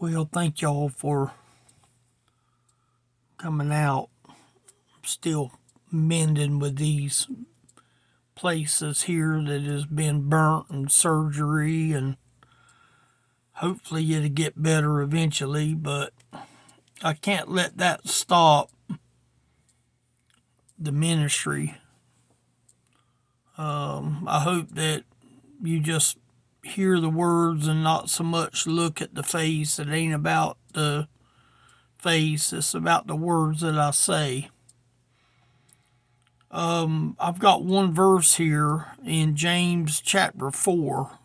Well, thank y'all for coming out. Still mending with these places here that has been burnt and surgery, and hopefully it'll get better eventually, but I can't let that stop the ministry. I hope that you just hear the words and not so much look at the face. It ain't about the face, it's about the words that I say. I've got one verse here in James chapter 4.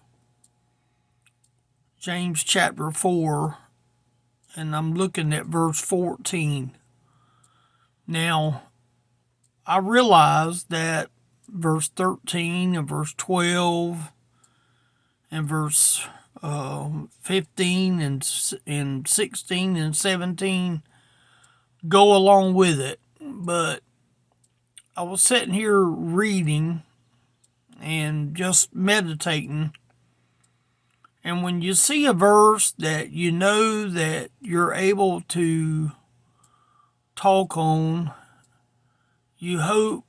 James chapter 4, and I'm looking at verse 14. Now, I realize that verse 13 and verse 12 and verse 15 and 16 and 17 go along with it, but I was sitting here reading and just meditating. And when you see a verse that you know that you're able to talk on, you hope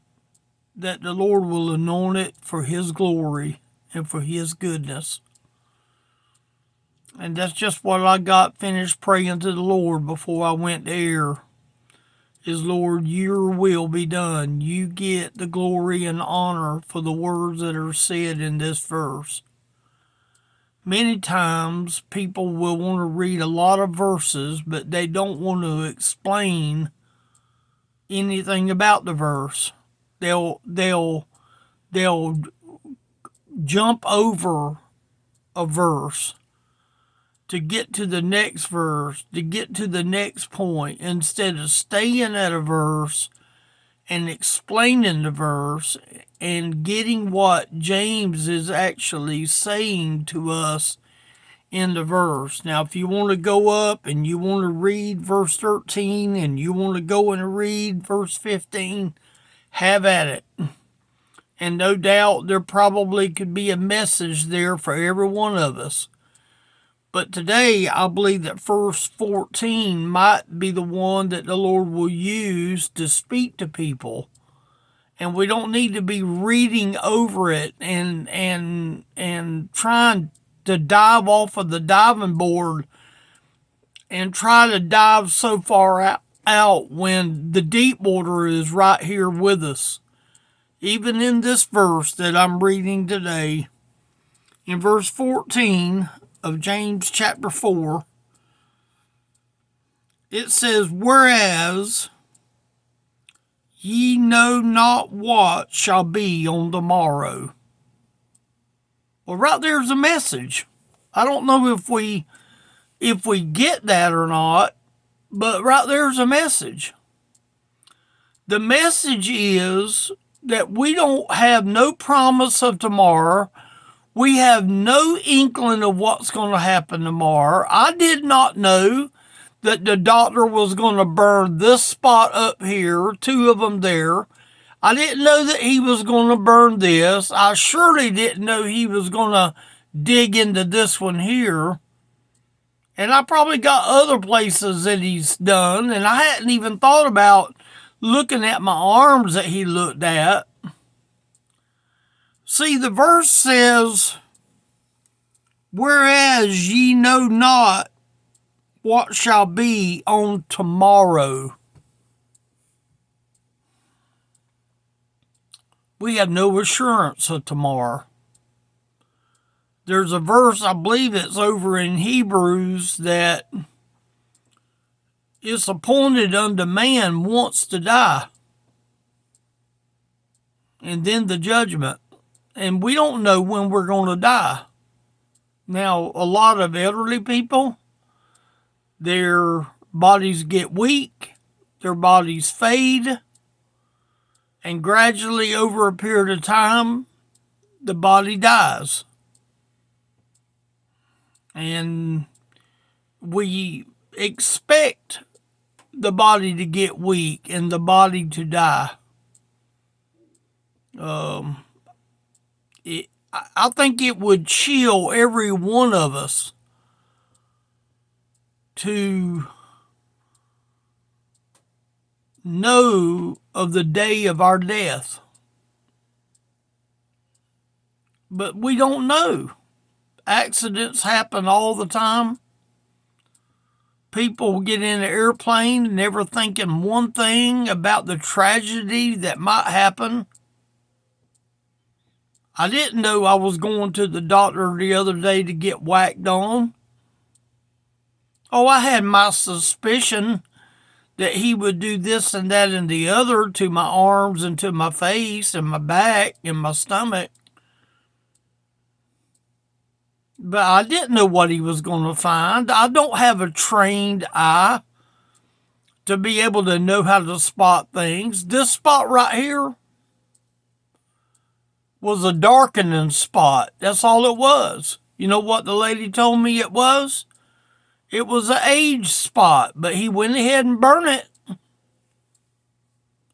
that the Lord will anoint it for His glory and for His goodness. And that's just what I got finished praying to the Lord before I went to air. Is, Lord, your will be done. You get the glory and honor for the words that are said in this verse. Many times people will want to read a lot of verses, but they don't want to explain anything about the verse. They'll jump over a verse to get to the next verse, to get to the next point, instead of staying at a verse and explaining the verse and getting what James is actually saying to us in the verse. Now, if you want to go up and you want to read verse 13 and you want to go and read verse 15, have at it. And no doubt there probably could be a message there for every one of us. But today, I believe that verse 14 might be the one that the Lord will use to speak to people. And we don't need to be reading over it and trying to dive off of the diving board and try to dive so far out when the deep water is right here with us. Even in this verse that I'm reading today, in verse 14 of James chapter 4, it says, "Whereas ye know not what shall be on the morrow." Well, right there's a message. I don't know if we get that or not, but right there's a message. The message is that we don't have no promise of tomorrow. We have no inkling of what's going to happen tomorrow. I did not know that the doctor was going to burn this spot up here, two of them there. I didn't know that he was going to burn this. I surely didn't know he was going to dig into this one here. And I probably got other places that he's done, and I hadn't even thought about looking at my arms that he looked at. See, the verse says, "Whereas ye know not what shall be on tomorrow." We have no assurance of tomorrow. There's a verse, I believe it's over in Hebrews, that it's appointed unto man once to die, and then the judgment. And we don't know when we're going to die. Now, a lot of elderly people, their bodies get weak, their bodies fade, and gradually over a period of time, the body dies. And we expect the body to get weak and the body to die. I think it would chill every one of us to know of the day of our death. But we don't know. Accidents happen all the time. People get in an airplane never thinking one thing about the tragedy that might happen. I didn't know I was going to the doctor the other day to get whacked on. Oh, I had my suspicion that he would do this and that and the other to my arms and to my face and my back and my stomach. But I didn't know what he was going to find. I don't have a trained eye to be able to know how to spot things. This spot right here was a darkening spot. That's all it was. You know what the lady told me it was? It was an age spot, but he went ahead and burned it.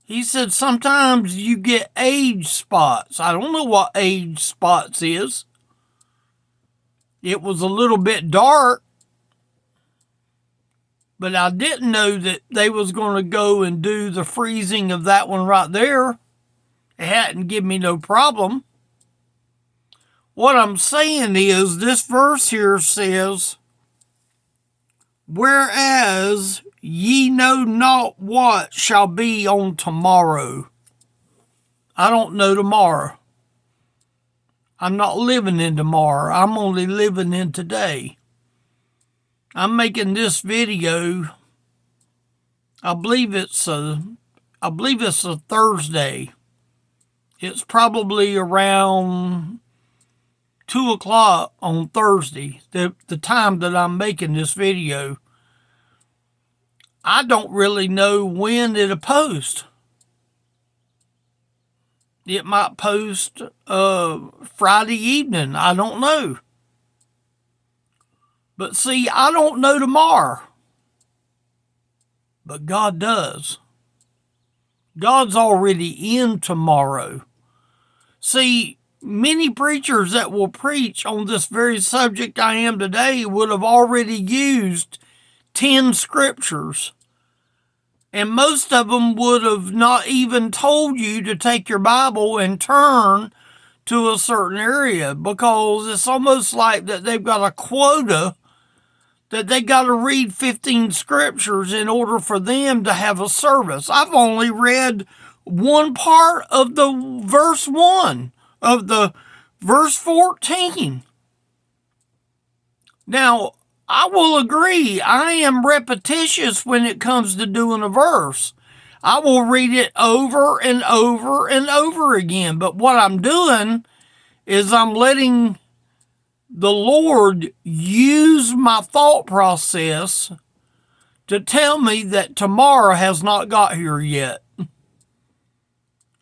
He said sometimes you get age spots. I don't know what age spots is. It was a little bit dark, but I didn't know that they was going to go and do the freezing of that one right there. It hadn't given me no problem. What I'm saying is this verse here says, whereas ye know not what shall be on tomorrow. I don't know tomorrow. I'm not living in tomorrow. I'm only living in today. I'm making this video. I believe it's a Thursday. It's probably around 2:00 on Thursday, the time that I'm making this video. I don't really know when it'll post. It might post Friday evening. I don't know. But see, I don't know tomorrow. But God does. God's already in tomorrow. See, many preachers that will preach on this very subject I am today would have already used 10 scriptures. And most of them would have not even told you to take your Bible and turn to a certain area, because it's almost like that they've got a quota that they got to read 15 scriptures in order for them to have a service. I've only read one part of the verse 1 of the verse 14. Now, I will agree, I am repetitious when it comes to doing a verse. I will read it over and over and over again. But what I'm doing is I'm letting the Lord use my thought process to tell me that tomorrow has not got here yet.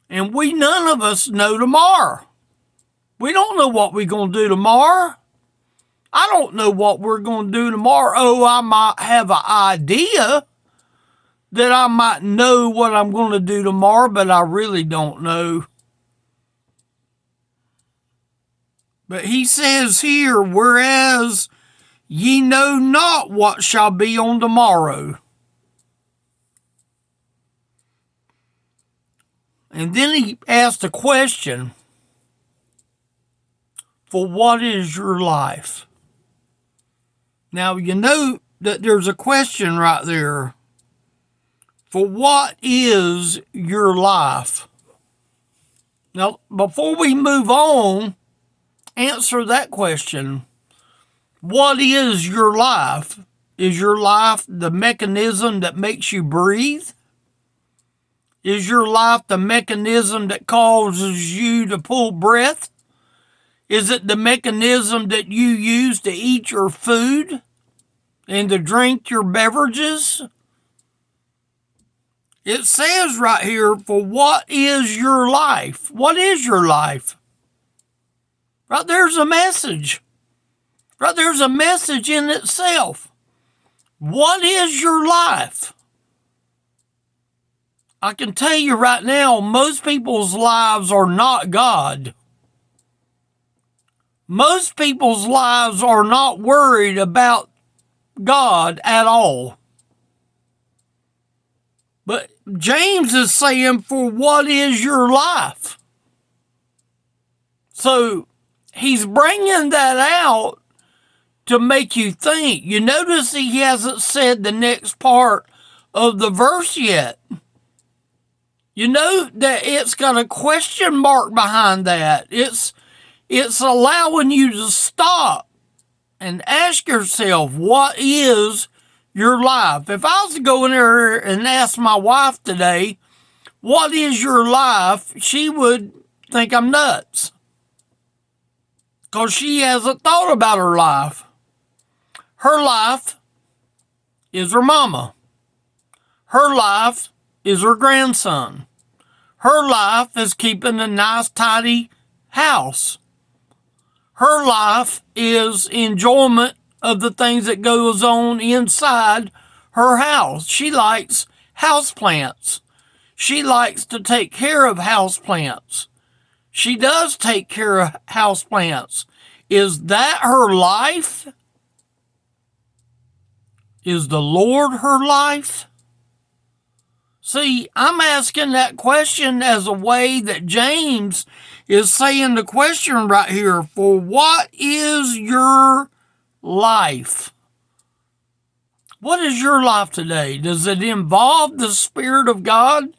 And none of us know tomorrow. We don't know what we're going to do tomorrow. I don't know what we're going to do tomorrow. Oh, I might have an idea that I might know what I'm going to do tomorrow, but I really don't know. But he says here, whereas ye know not what shall be on tomorrow. And then he asked a question, for what is your life? Now, you know that there's a question right there. For what is your life? Now, before we move on, answer that question. What is your life? Is your life the mechanism that makes you breathe? Is your life the mechanism that causes you to pull breath? Is it the mechanism that you use to eat your food and to drink your beverages? It says right here, for what is your life? What is your life? Right there's a message. Right there's a message in itself. What is your life? I can tell you right now, most people's lives are not God. Most people's lives are not worried about God at all. But James is saying, for what is your life? So he's bringing that out to make you think. You notice he hasn't said the next part of the verse yet. You know that it's got a question mark behind that. It's allowing you to stop and ask yourself, what is your life? If I was to go in there and ask my wife today, what is your life? She would think I'm nuts. Because she hasn't thought about her life. Her life is her mama. Her life is her grandson. Her life is keeping a nice, tidy house. Her life is enjoyment of the things that goes on inside her house. She likes houseplants. She likes to take care of houseplants. She does take care of houseplants. Is that her life? Is the Lord her life? See, I'm asking that question as a way that James is saying the question right here. For what is your life? What is your life today? Does it involve the Spirit of God?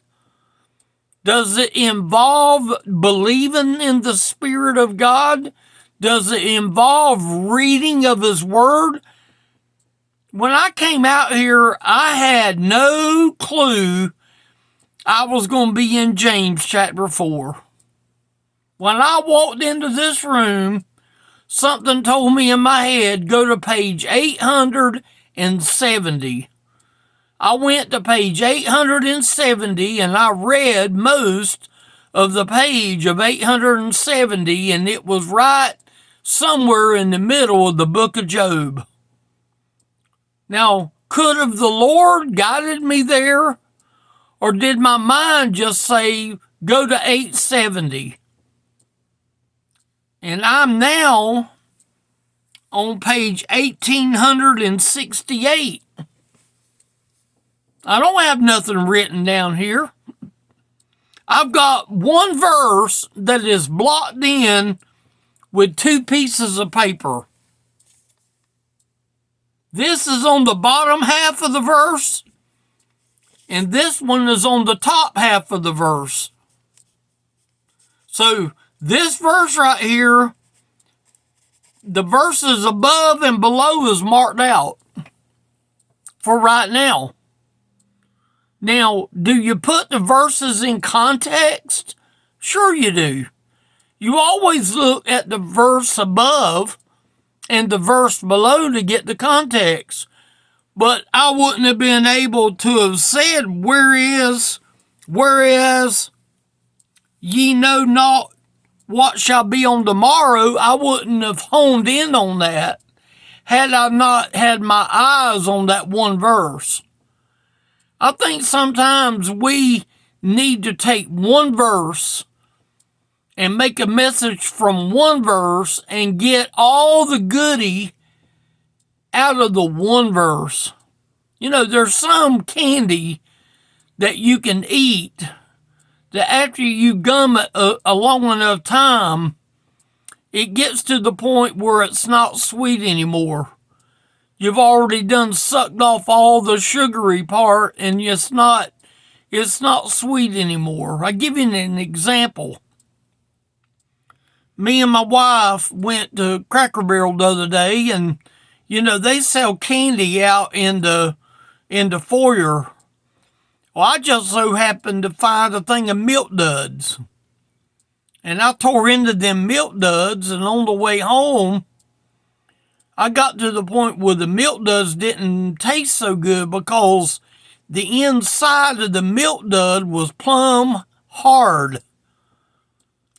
Does it involve believing in the Spirit of God? Does it involve reading of His Word? When I came out here, I had no clue I was going to be in James chapter 4. When I walked into this room, something told me in my head, go to page 870. I went to page 870 and I read most of the page of 870, and it was right somewhere in the middle of the book of Job. Now, could have the Lord guided me there? Or did my mind just say, go to 870? And I'm now on page 1868. I don't have nothing written down here. I've got one verse that is blocked in with two pieces of paper. This is on the bottom half of the verse, and this one is on the top half of the verse. So this verse right here, the verses above and below is marked out for right now. Now, do you put the verses in context? Sure you do. You always look at the verse above and the verse below to get the context. But I wouldn't have been able to have said, whereas ye know not what shall be on tomorrow. I wouldn't have honed in on that had I not had my eyes on that one verse. I think sometimes we need to take one verse and make a message from one verse and get all the goody out of the one verse. You know, there's some candy that you can eat that after you gum it a long enough time, it gets to the point where it's not sweet anymore. You've already done sucked off all the sugary part and it's not sweet anymore. I'll give you an example. Me and my wife went to Cracker Barrel the other day, and you know, they sell candy out in the foyer. Well, I just so happened to find a thing of Milk Duds. And I tore into them Milk Duds, and on the way home, I got to the point where the Milk Duds didn't taste so good because the inside of the Milk Dud was plumb hard.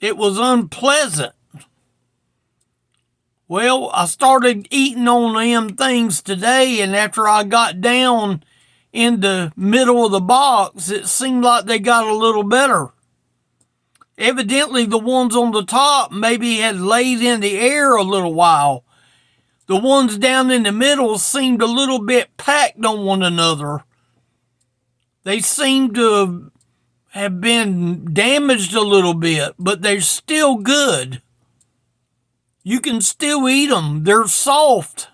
It was unpleasant. Well, I started eating on them things today, and after I got down in the middle of the box, it seemed like they got a little better. Evidently, the ones on the top maybe had laid in the air a little while. The ones down in the middle seemed a little bit packed on one another. They seem to have been damaged a little bit, but they're still good. You can still eat them. They're soft.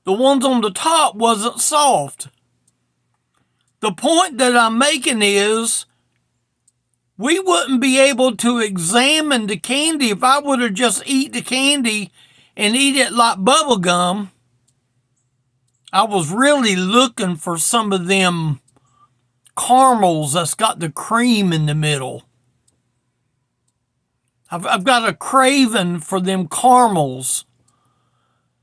The ones on the top wasn't soft. The point that I'm making is we wouldn't be able to examine the candy if I would have just eat the candy and eat it like bubble gum. I was really looking for some of them caramels that's got the cream in the middle. I've got a craving for them caramels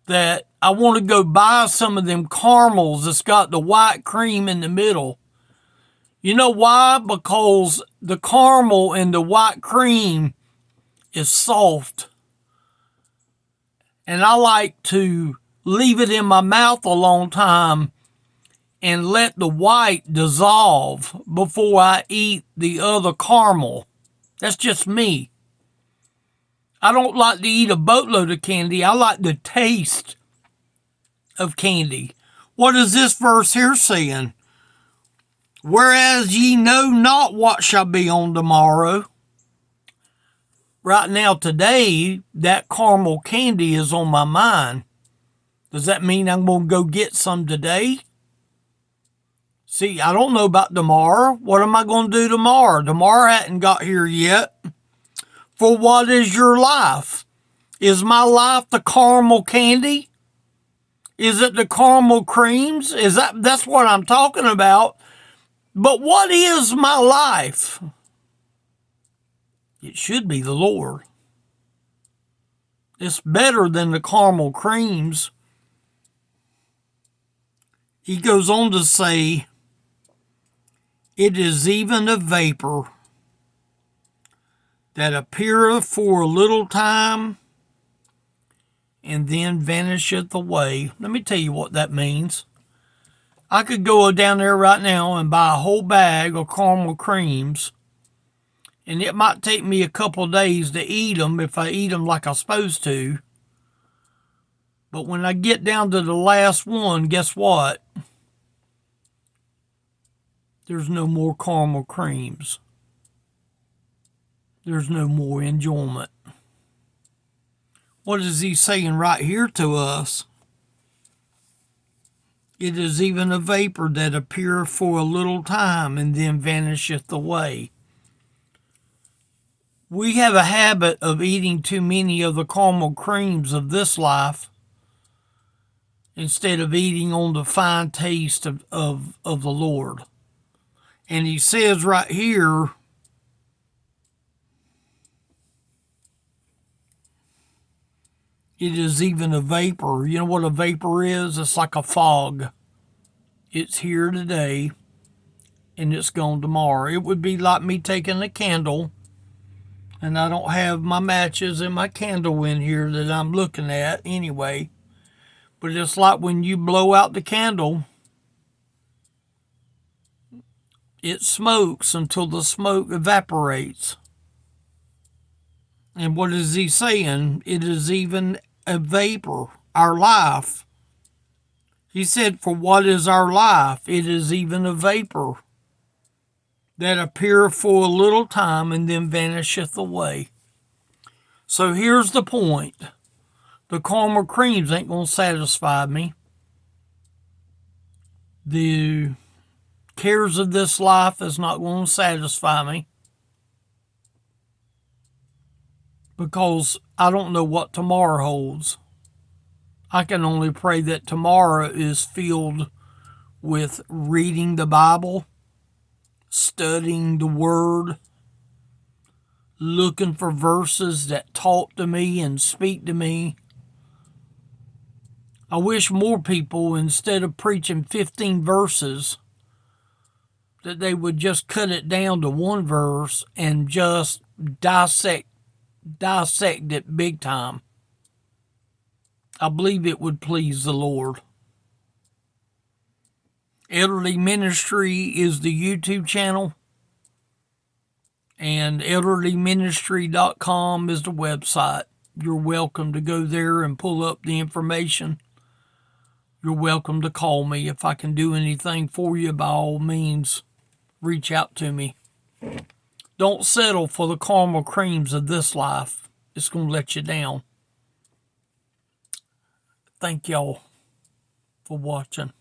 that I want to go buy some of them caramels that's got the white cream in the middle. You know why? Because the caramel and the white cream is soft. And I like to leave it in my mouth a long time and let the white dissolve before I eat the other caramel. That's just me. I don't like to eat a boatload of candy. I like the taste of candy. What is this verse here saying? Whereas ye know not what shall be on tomorrow. Right now, today, that caramel candy is on my mind. Does that mean I'm going to go get some today? See, I don't know about tomorrow. What am I going to do tomorrow? Tomorrow hadn't got here yet. For what is your life? Is my life the caramel candy? Is it the caramel creams? That's what I'm talking about. But what is my life? It should be the Lord. It's better than the caramel creams. He goes on to say, it is even a vapor that appeareth for a little time and then vanisheth away. Let me tell you what that means. I could go down there right now and buy a whole bag of caramel creams, and it might take me a couple days to eat them if I eat them like I'm supposed to. But when I get down to the last one, guess what? There's no more caramel creams. There's no more enjoyment. What is he saying right here to us? It is even a vapor that appeareth for a little time and then vanisheth away. We have a habit of eating too many of the caramel creams of this life instead of eating on the fine taste of the Lord. And he says right here, it is even a vapor. You know what a vapor is? It's like a fog. It's here today and it's gone tomorrow. It would be like me taking a candle, and I don't have my matches and my candle in here that I'm looking at anyway. But it's like when you blow out the candle, it smokes until the smoke evaporates. And what is he saying? It is even a vapor, our life. He said, for what is our life? It is even a vapor that appeareth for a little time and then vanisheth away. So here's the point. The caramel creams ain't going to satisfy me. The cares of this life is not going to satisfy me. Because I don't know what tomorrow holds. I can only pray that tomorrow is filled with reading the Bible, studying the Word, looking for verses that talk to me and speak to me. I wish more people, instead of preaching 15 verses, that they would just cut it down to one verse and just dissect it big time. I believe it would please the Lord. Elderly Ministry is the YouTube channel, and elderlyministry.com is the website. you're welcome to go there and pull up the information. You're welcome to call me. If I can do anything for you, by all means, reach out to me. Don't settle for the caramel creams of this life. It's going to let you down. Thank y'all for watching.